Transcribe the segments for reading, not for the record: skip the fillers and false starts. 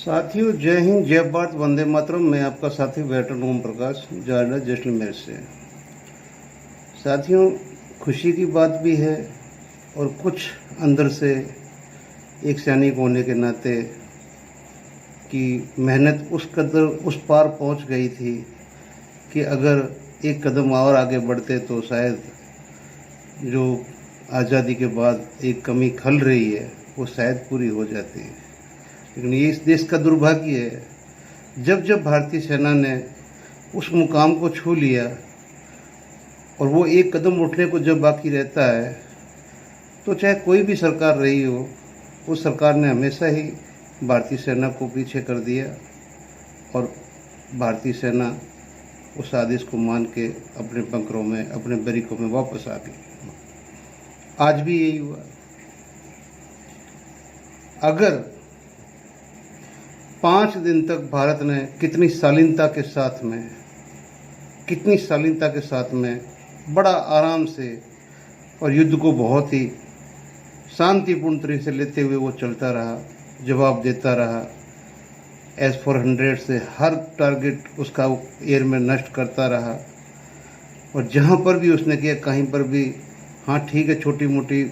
साथियों, जय हिंद, जय भारत, वंदे मातरम। मैं आपका साथी वेटरन ओम प्रकाश, जायडा जैसलमेर से। साथियों, खुशी की बात भी है और कुछ अंदर से एक सैनिक होने के नाते कि मेहनत उस कदर उस पार पहुंच गई थी कि अगर एक कदम और आगे बढ़ते तो शायद जो आज़ादी के बाद एक कमी खल रही है वो शायद पूरी हो जाती है। लेकिन ये इस देश का दुर्भाग्य है, जब जब भारतीय सेना ने उस मुकाम को छू लिया और वो एक कदम उठने को जब बाकी रहता है तो चाहे कोई भी सरकार रही हो, उस सरकार ने हमेशा ही भारतीय सेना को पीछे कर दिया और भारतीय सेना उस आदेश को मान के अपने बंकरों में, अपने बैरिकों में वापस आ गई। आज भी यही हुआ। अगर 5 दिन तक भारत ने कितनी शालीनता के साथ में बड़ा आराम से और युद्ध को बहुत ही शांतिपूर्ण तरीके से लेते हुए वो चलता रहा, जवाब देता रहा, S-400 से हर टारगेट उसका एयर में नष्ट करता रहा। और जहाँ पर भी उसने किया, कहीं पर भी हाँ ठीक है, छोटी मोटी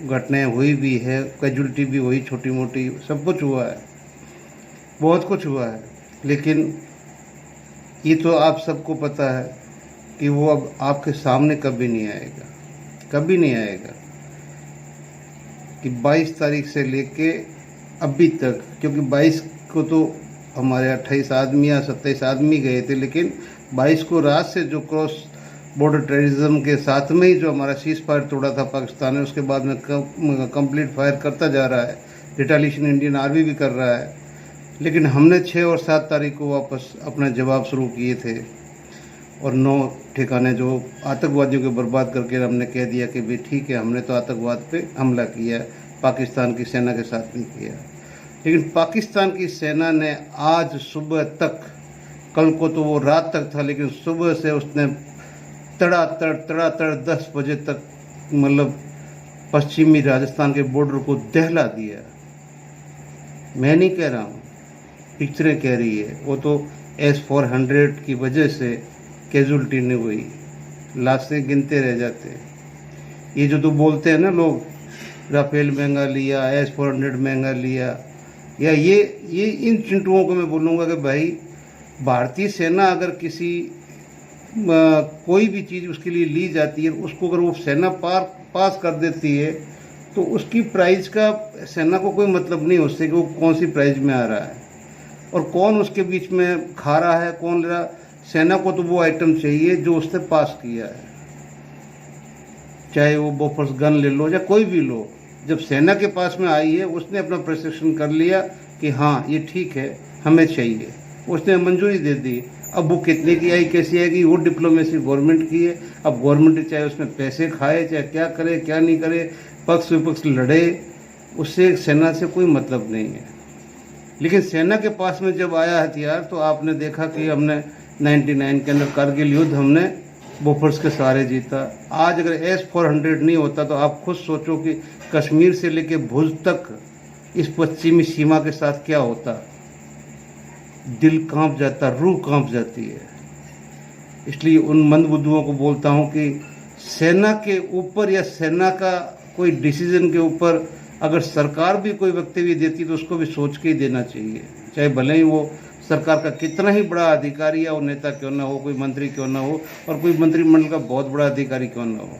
घटनाएं हुई भी है, कैजुअल्टी भी हुई, छोटी मोटी सब कुछ हुआ है, बहुत कुछ हुआ है। लेकिन ये तो आप सबको पता है कि वो अब आपके सामने कभी नहीं आएगा कि 22 तारीख से लेके अभी तक, क्योंकि 22 को तो हमारे 28 आदमी या 27 आदमी गए थे, लेकिन 22 को रात से जो क्रॉस बॉर्डर टेररिज्म के साथ में ही जो हमारा सीज फायर तोड़ा था पाकिस्तान ने, उसके बाद में कंप्लीट फायर करता जा रहा है। रिटेलिएशन इंडियन आर्मी भी कर रहा है। लेकिन हमने 6 और 7 तारीख को वापस अपना जवाब शुरू किए थे और 9 ठिकाने जो आतंकवादियों को बर्बाद करके हमने कह दिया कि भाई ठीक है, हमने तो आतंकवाद पे हमला किया, पाकिस्तान की सेना के साथ नहीं किया। लेकिन पाकिस्तान की सेना ने आज सुबह तक, कल को तो वो रात तक था, लेकिन सुबह से उसने तड़ातड़ 10 बजे तक मतलब पश्चिमी राजस्थान के बॉर्डर को दहला दिया। मैं नहीं कह रहा हूँ, पिक्चरें कह रही है। वो तो S-400 की वजह से कैजुअल्टी नहीं हुई, लाशें गिनते रह जाते। ये जो तो बोलते हैं ना लोग, राफेल महंगा लिया, S-400 महंगा लिया, या ये इन चिंटुओं को मैं बोलूँगा कि भाई, भारतीय सेना अगर किसी कोई भी चीज़ उसके लिए ली जाती है, उसको अगर वो सेना पास कर देती है तो उसकी प्राइस का सेना को कोई मतलब नहीं उससे कि वो कौन सी प्राइस में आ रहा है और कौन उसके बीच में खा रहा है, कौन ले रहा। सेना को तो वो आइटम चाहिए जो उसने पास किया है, चाहे वो बोफर्स गन ले लो या कोई भी लो। जब सेना के पास में आई है, उसने अपना प्रिस्क्रिप्शन कर लिया कि हाँ ये ठीक है, हमें चाहिए, उसने मंजूरी दे दी। अब वो कितने की आई, कैसी आएगी, वो डिप्लोमेसी गवर्नमेंट की है। अब गवर्नमेंट चाहे उसमें पैसे खाए, चाहे क्या करे क्या नहीं करे, पक्ष विपक्ष लड़े, उससे सेना से कोई मतलब नहीं है। लेकिन सेना के पास में जब आया हथियार तो आपने देखा कि हमने 99 के अंदर कारगिल युद्ध हमने बोफर्स के सहारे जीता। आज अगर S-400 नहीं होता तो आप खुद सोचो कि कश्मीर से लेके भुज तक इस पश्चिमी सीमा के साथ क्या होता। दिल कांप जाता, रूह कांप जाती है। इसलिए उन मंदबुद्धुओं को बोलता हूँ कि सेना के ऊपर या सेना का कोई डिसीजन के ऊपर अगर सरकार भी कोई वक्तव्य देती तो उसको भी सोच के ही देना चाहिए, चाहे भले ही वो सरकार का कितना ही बड़ा अधिकारी या वो नेता क्यों ना हो, कोई मंत्री क्यों ना हो और कोई मंत्रिमंडल का बहुत बड़ा अधिकारी क्यों ना हो।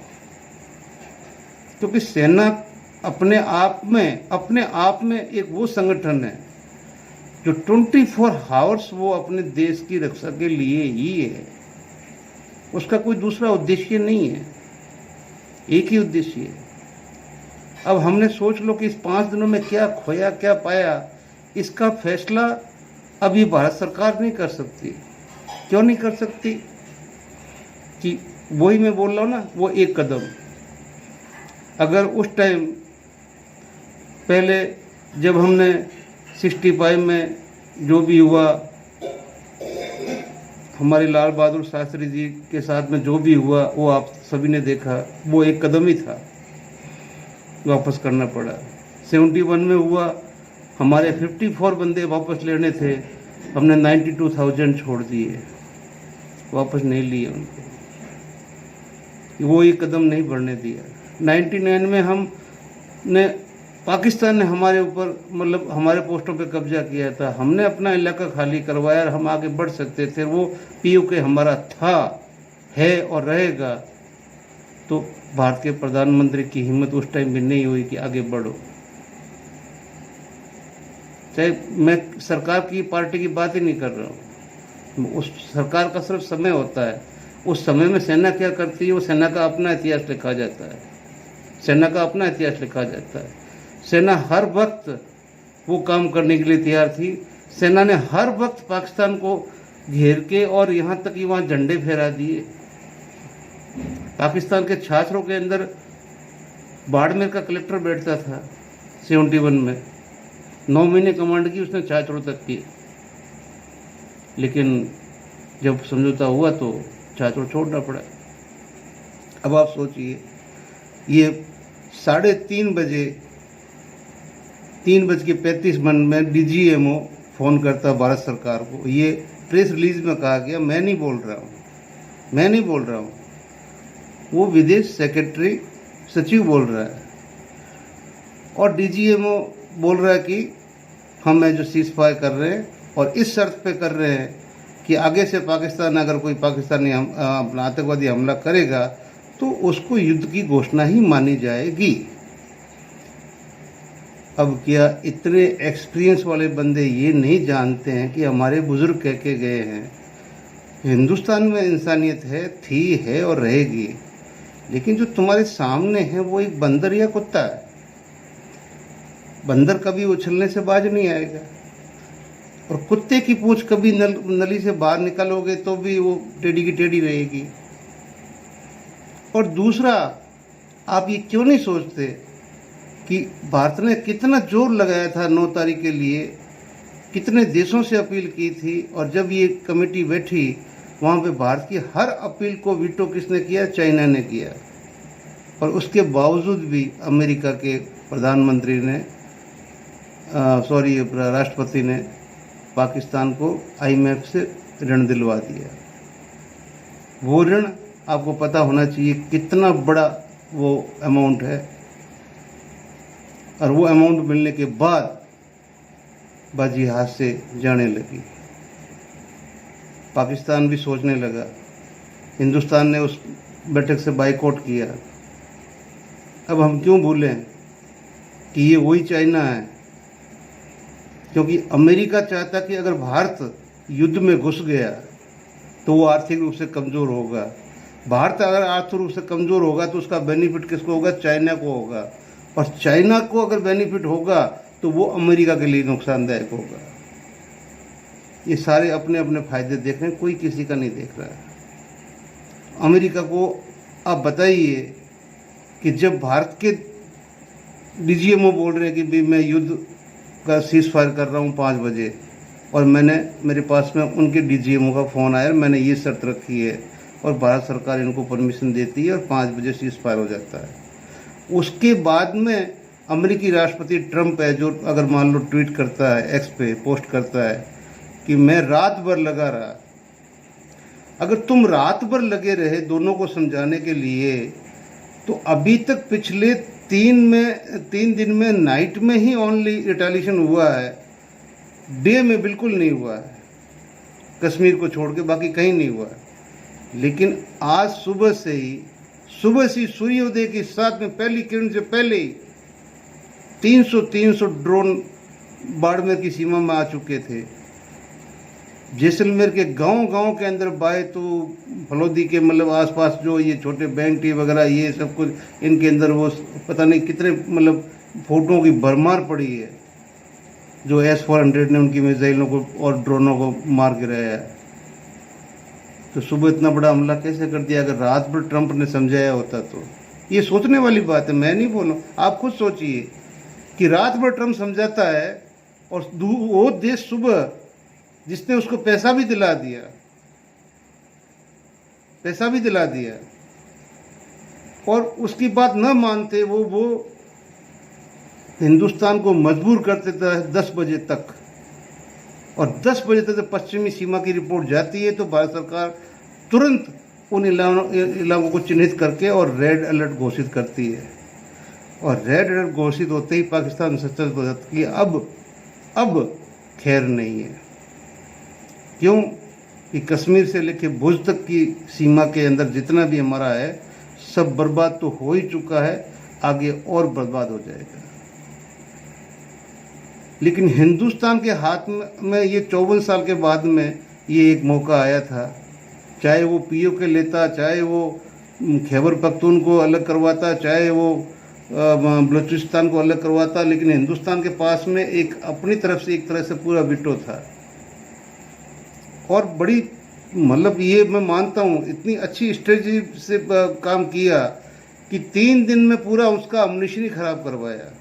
क्योंकि सेना अपने आप में एक वो संगठन है जो 24 आवर्स वो अपने देश की रक्षा के लिए ही है। उसका कोई दूसरा उद्देश्य नहीं है, एक ही उद्देश्य है। अब हमने सोच लो कि इस 5 दिनों में क्या खोया क्या पाया, इसका फैसला अभी भारत सरकार नहीं कर सकती। क्यों नहीं कर सकती? कि वही मैं बोल रहा हूँ ना, वो एक कदम अगर उस टाइम पहले जब हमने 65 में जो भी हुआ, हमारे लाल बहादुर शास्त्री जी के साथ में जो भी हुआ, वो आप सभी ने देखा, वो एक कदम ही था, वापस करना पड़ा। 71 में हुआ हमारे 54 बंदे वापस लेने थे, हमने 92,000 छोड़ दिए, वापस नहीं लिए उनको, वो एक कदम नहीं बढ़ने दिया। 99 में हमने पाकिस्तान ने हमारे ऊपर मतलब हमारे पोस्टों पे कब्जा किया था, हमने अपना इलाका खाली करवाया और हम आगे बढ़ सकते थे। वो पीओके हमारा था, है और रहेगा। तो भारत के प्रधानमंत्री की हिम्मत उस टाइम भी नहीं हुई कि आगे बढ़ो। चाहे मैं सरकार की पार्टी की बात ही नहीं कर रहा हूँ, उस सरकार का सिर्फ समय होता है, उस समय में सेना क्या करती है वो सेना का अपना इतिहास लिखा जाता है, सेना का अपना इतिहास लिखा जाता है। सेना हर वक्त वो काम करने के लिए तैयार थी। सेना ने हर वक्त पाकिस्तान को घेर के और यहाँ तक कि वहाँ झंडे फहरा दिए। पाकिस्तान के छात्रों के अंदर बाड़मेर का कलेक्टर बैठता था 71 में, 9 महीने कमांड की उसने छात्रों तक की, लेकिन जब समझौता हुआ तो छात्रों छोड़ना पड़ा। अब आप सोचिए, ये 3:30 बजे 3:35 में डीजीएमओ फ़ोन करता भारत सरकार को। ये प्रेस रिलीज में कहा गया, मैं नहीं बोल रहा हूँ, वो विदेश सेक्रेटरी सचिव बोल रहा है। और डीजीएमओ बोल रहा है कि हम जो सीज फायर कर रहे हैं और इस शर्त पे कर रहे हैं कि आगे से पाकिस्तान अगर कोई पाकिस्तानी अपना आतंकवादी हमला करेगा तो उसको युद्ध की घोषणा ही मानी जाएगी। अब क्या इतने एक्सपीरियंस वाले बंदे ये नहीं जानते हैं कि हमारे बुजुर्ग कह के गए हैं, हिंदुस्तान में इंसानियत है और रहेगी, लेकिन जो तुम्हारे सामने है वो एक बंदर या कुत्ता है। बंदर कभी उछलने से बाज नहीं आएगा, और कुत्ते की पूंछ कभी नली से बाहर निकालोगे तो भी वो टेढ़ी की टेढ़ी रहेगी। और दूसरा, आप ये क्यों नहीं सोचते कि भारत ने कितना जोर लगाया था 9 तारीख के लिए, कितने देशों से अपील की थी, और जब ये कमेटी बैठी वहाँ पे भारत की हर अपील को वीटो किसने किया? चाइना ने किया। और उसके बावजूद भी अमेरिका के प्रधानमंत्री ने राष्ट्रपति ने पाकिस्तान को IMF से ऋण दिलवा दिया। वो ऋण आपको पता होना चाहिए कितना बड़ा वो अमाउंट है, और वो अमाउंट मिलने के बाद बाजी हाथ से जाने लगी। पाकिस्तान भी सोचने लगा, हिंदुस्तान ने उस बैठक से बाइकआउट किया। अब हम क्यों भूलें कि ये वही चाइना है, क्योंकि अमेरिका चाहता कि अगर भारत युद्ध में घुस गया तो वो आर्थिक रूप से कमज़ोर होगा। भारत अगर आर्थिक रूप से कमज़ोर होगा तो उसका बेनिफिट किसको होगा? चाइना को होगा। और चाइना को अगर बेनिफिट होगा तो वो अमेरिका के लिए नुकसानदायक होगा। ये सारे अपने अपने फायदे देख रहे हैं, कोई किसी का नहीं देख रहा है। अमेरिका को आप बताइए कि जब भारत के डीजीएमओ बोल रहे हैं कि भी मैं युद्ध का सीज फायर कर रहा हूँ 5 बजे, और मेरे पास में उनके डीजीएमओ का फ़ोन आया, मैंने ये शर्त रखी है और भारत सरकार इनको परमिशन देती है और 5 बजे सीज फायर हो जाता है। उसके बाद में अमेरिकी राष्ट्रपति ट्रंप है, जो अगर मान लो ट्वीट करता है, एक्स पे पोस्ट करता है कि मैं रात भर लगा रहा। अगर तुम रात भर लगे रहे दोनों को समझाने के लिए, तो अभी तक पिछले 3 दिन में नाइट में ही ओनली रिटेलिएशन हुआ है, डे में बिल्कुल नहीं हुआ है, कश्मीर को छोड़ के बाकी कहीं नहीं हुआ है। लेकिन आज सुबह से ही सूर्योदय के साथ में पहली किरण से पहले ही 300 ड्रोन बाड़मेर की सीमा में आ चुके थे। जैसलमेर के गांव के अंदर बायतू फलोदी के मतलब आसपास जो ये छोटे बैंक टी वगैरह ये सब कुछ, इनके अंदर वो पता नहीं कितने मतलब फोटों की भरमार पड़ी है, जो S-400 ने उनकी मिसाइलों को और ड्रोनों को मार गिराया है। तो सुबह इतना बड़ा हमला कैसे कर दिया? अगर रात भर ट्रंप ने समझाया होता तो। ये सोचने वाली बात है, मैं नहीं बोलूँ, आप खुद सोचिए कि रात भर ट्रंप समझाता है और वो देश सुबह जिसने उसको पैसा भी दिला दिया और उसकी बात न मानते वो हिंदुस्तान को मजबूर करते थे 10 बजे तक, और 10 बजे तक जब पश्चिमी सीमा की रिपोर्ट जाती है तो भारत सरकार तुरंत उन इलाकों को चिन्हित करके और रेड अलर्ट घोषित करती है। और रेड अलर्ट घोषित होते ही पाकिस्तान सचेत हो जाता है कि अब खैर नहीं है। क्यों कि कश्मीर से लेकर भुज तक की सीमा के अंदर जितना भी हमारा है सब बर्बाद तो हो ही चुका है, आगे और बर्बाद हो जाएगा। लेकिन हिंदुस्तान के हाथ में ये 54 साल के बाद में ये एक मौका आया था, चाहे वो पीओके लेता, चाहे वो खैबर पख्तून को अलग करवाता, चाहे वो बलूचिस्तान को अलग करवाता, लेकिन हिंदुस्तान के पास में एक अपनी तरफ से एक तरह से पूरा विटो था। और बड़ी मतलब ये मैं मानता हूँ इतनी अच्छी स्ट्रेटजी से काम किया कि 3 दिन में पूरा उसका अम्युनिशन ही खराब करवाया।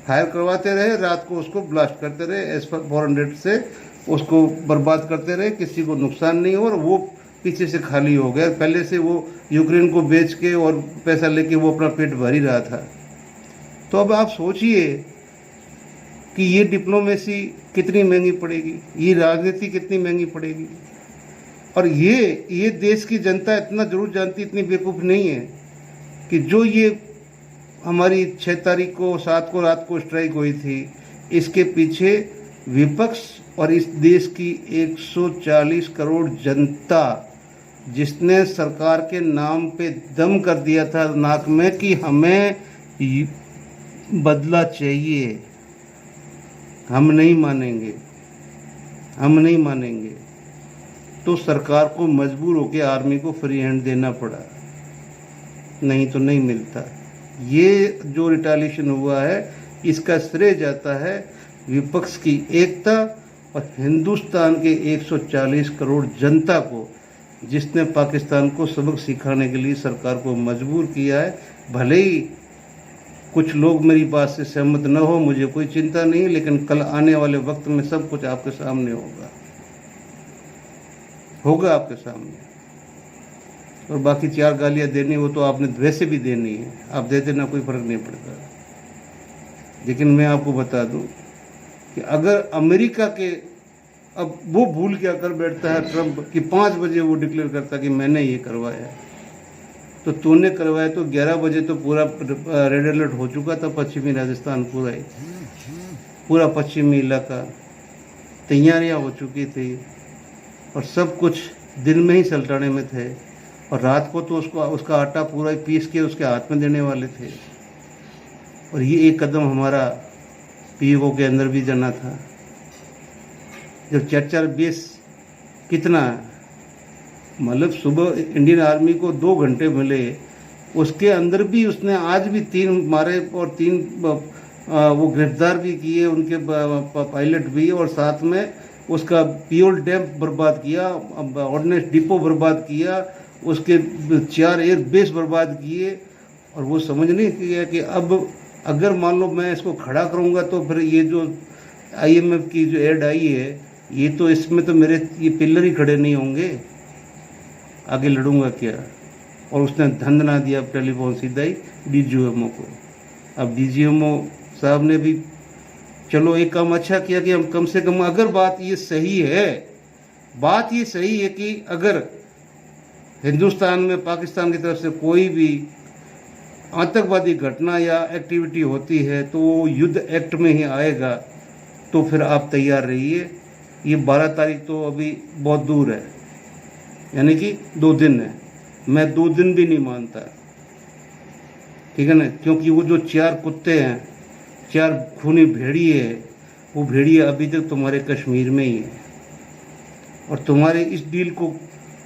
फायर करवाते रहे, रात को उसको ब्लास्ट करते रहे, S-400 से उसको बर्बाद करते रहे, किसी को नुकसान नहीं हो, और वो पीछे से खाली हो गया। पहले से वो यूक्रेन को बेच के और पैसा लेके वो अपना पेट भर ही रहा था। तो अब आप सोचिए कि ये डिप्लोमेसी कितनी महंगी पड़ेगी, ये राजनीति कितनी महंगी पड़ेगी। और ये देश की जनता इतना जरूर जानती, इतनी बेवकूफ़ नहीं है कि जो ये हमारी 6 तारीख को 7 को रात को स्ट्राइक हुई थी, इसके पीछे विपक्ष और इस देश की 140 करोड़ जनता, जिसने सरकार के नाम पे दम कर दिया था नाक में कि हमें बदला चाहिए, हम नहीं मानेंगे, हम नहीं मानेंगे, तो सरकार को मजबूर होकर आर्मी को फ्री हैंड देना पड़ा, नहीं तो नहीं मिलता। ये जो रिटालिएशन हुआ है इसका श्रेय जाता है विपक्ष की एकता और हिंदुस्तान के 140 करोड़ जनता को, जिसने पाकिस्तान को सबक सिखाने के लिए सरकार को मजबूर किया है। भले ही कुछ लोग मेरी बात से सहमत न हो, मुझे कोई चिंता नहीं, लेकिन कल आने वाले वक्त में सब कुछ आपके सामने होगा आपके सामने। और बाकी 4 गालियाँ देनी हो तो आपने वैसे भी देनी है, आप दे देना, कोई फर्क नहीं पड़ता। लेकिन मैं आपको बता दूं कि अगर अमेरिका के, अब वो भूल क्या कर बैठता है ट्रंप कि 5 बजे वो डिक्लेयर करता कि मैंने ये करवाया, तो तूने करवाया तो 11 बजे तो पूरा रेड अलर्ट हो चुका था, पश्चिमी राजस्थान पूरा पश्चिमी इलाका, तैयारियां हो चुकी थी और सब कुछ दिन में ही सल्टाने में थे। और रात को तो उसका आटा पूरा पीस के उसके हाथ में देने वाले थे। और ये एक कदम हमारा पीओ के अंदर भी जाना था। जब 4-4 बेस कितना मतलब सुबह इंडियन आर्मी को 2 घंटे मिले, उसके अंदर भी उसने आज भी 3 मारे और 3 वो गिरफ्तार भी किए, उनके पायलट भी, और साथ में उसका पियोल डैम बर्बाद किया, ऑर्डिनेंस डिपो बर्बाद किया, उसके 4 एयर बेस बर्बाद किए। और वो समझ नहीं किया कि अब अगर मान लो मैं इसको खड़ा करूँगा तो फिर ये जो IMF की जो एड आई है, ये तो इसमें तो मेरे ये पिलर ही खड़े नहीं होंगे, आगे लड़ूंगा क्या। और उसने धन ना दिया, टेलीफोन सीधा ही DGMO को। अब DGMO साहब ने भी चलो एक काम अच्छा किया कि हम कम से कम, अगर बात ये सही है कि अगर हिंदुस्तान में पाकिस्तान की तरफ से कोई भी आतंकवादी घटना या एक्टिविटी होती है तो वो युद्ध एक्ट में ही आएगा, तो फिर आप तैयार रहिए। ये 12 तारीख तो अभी बहुत दूर है, यानी कि 2 दिन है। मैं 2 दिन भी नहीं मानता, ठीक है ना, क्योंकि वो जो 4 कुत्ते हैं, 4 खूनी भेड़िए हैं, वो भेड़िए अभी तक तुम्हारे कश्मीर में ही है। और तुम्हारे इस डील को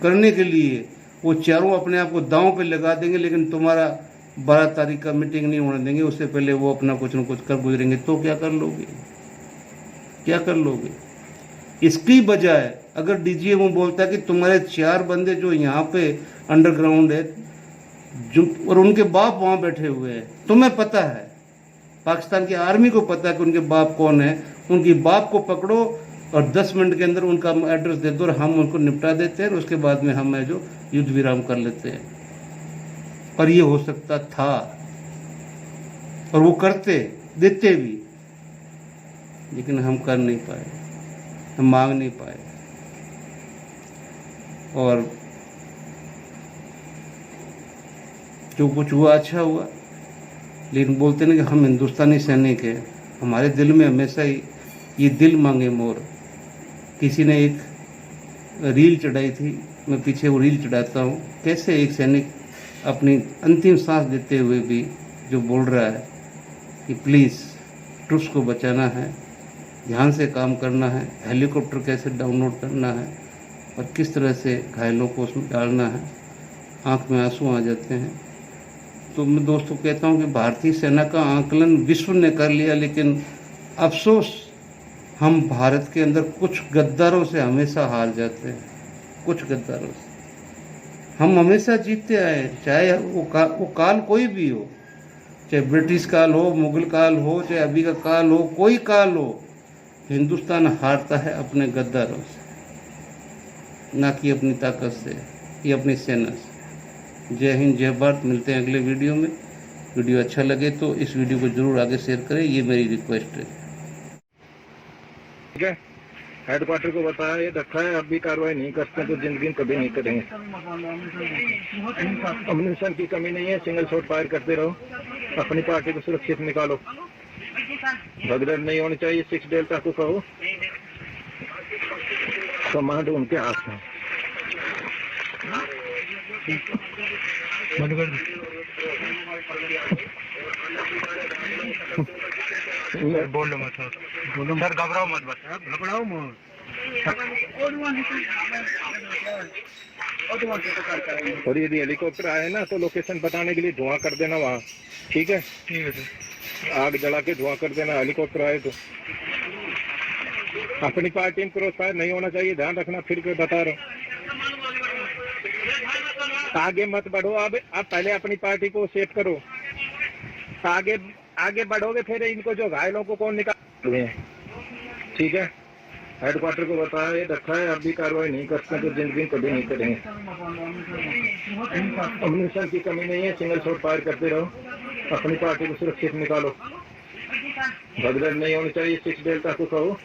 करने के लिए वो चारों अपने आप को दांव पे लगा देंगे, लेकिन तुम्हारा 12 तारीख का मीटिंग नहीं होने देंगे, उससे पहले वो अपना कुछ न कुछ कर गुजरेंगे। तो क्या कर लोगे? इसकी बजाय अगर DGMO बोलता है कि तुम्हारे 4 बंदे जो यहाँ पे अंडरग्राउंड है जो, और उनके बाप वहाँ बैठे हुए हैं, तुम्हें पता है, पाकिस्तान की आर्मी को पता है कि उनके बाप कौन है, उनकी बाप को पकड़ो और 10 मिनट के अंदर उनका एड्रेस दे दो और हम उनको निपटा देते हैं, और उसके बाद में हम जो युद्ध विराम कर लेते हैं। और ये हो सकता था और वो करते, देते भी, लेकिन हम कर नहीं पाए, हम मांग नहीं पाए। और जो कुछ हुआ अच्छा हुआ, लेकिन बोलते ना कि हम हिंदुस्तानी सैनिक हैं, हमारे दिल में हमेशा ही ये दिल मांगे मोर। किसी ने एक रील चढ़ाई थी, मैं पीछे वो रील चढ़ाता हूँ, कैसे एक सैनिक अपनी अंतिम सांस देते हुए भी जो बोल रहा है कि प्लीज़ ट्रूप्स को बचाना है, ध्यान से काम करना है, हेलीकॉप्टर कैसे डाउनलोड करना है और किस तरह से घायलों को उसमें डालना है, आंख में आंसू आ जाते हैं। तो मैं दोस्तों कहता हूँ कि भारतीय सेना का आकलन विश्व ने कर लिया, लेकिन अफसोस हम भारत के अंदर कुछ गद्दारों से हमेशा हार जाते हैं, कुछ गद्दारों से। हम हमेशा जीतते आए, चाहे वो काल कोई भी हो, चाहे ब्रिटिश काल हो, मुगल काल हो, चाहे अभी का काल हो, कोई काल हो, हिंदुस्तान हारता है अपने गद्दारों से, ना कि अपनी ताकत से या अपनी सेना से। जय हिंद, जय भारत। मिलते हैं अगले वीडियो में। वीडियो अच्छा लगे तो इस वीडियो को जरूर आगे शेयर करें, ये मेरी रिक्वेस्ट है। ठीक है, हेडक्वार्टर को बताया ये रखा है, अब भी कार्रवाई नहीं करते तो जिंदगी कभी नहीं करेंगे। अम्युनिशन की कमी नहीं है, सिंगल शॉट फायर करते रहो, अपनी पार्टी को सुरक्षित निकालो, भगदड़ नहीं होनी चाहिए। 6 डेल्टा को कहो, कमांड उनके हाथ में। बोलो मत सर, घबराओ मत, बस घबराओ मत। और यदि हेलीकॉप्टर आए ना तो लोकेशन बताने के लिए धुआं कर देना वहाँ, ठीक है? ठीक है सर। आग जला के धुआं कर देना हेलीकॉप्टर आए तो। अपनी पार्टी में क्रॉस फायर नहीं होना चाहिए, ध्यान रखना, फिर के बता रहा हूँ। आगे मत बढ़ो, अब पहले अपनी पार्टी को सेव करो। आगे बढ़ोगे फिर इनको जो घायलों को कौन निकाल, ठीक है? हेडक्वार्टर को बताया ये रखा है, अब भी कार्रवाई नहीं करते तो जिंदगी कभी नहीं करेंगे। अम्युनिशन की कमी नहीं है, सिंगल शॉट फायर करते रहो, अपनी पार्टी को सुरक्षित निकालो, भगदड़ नहीं होनी चाहिए। 6 डेल्टा को कहो,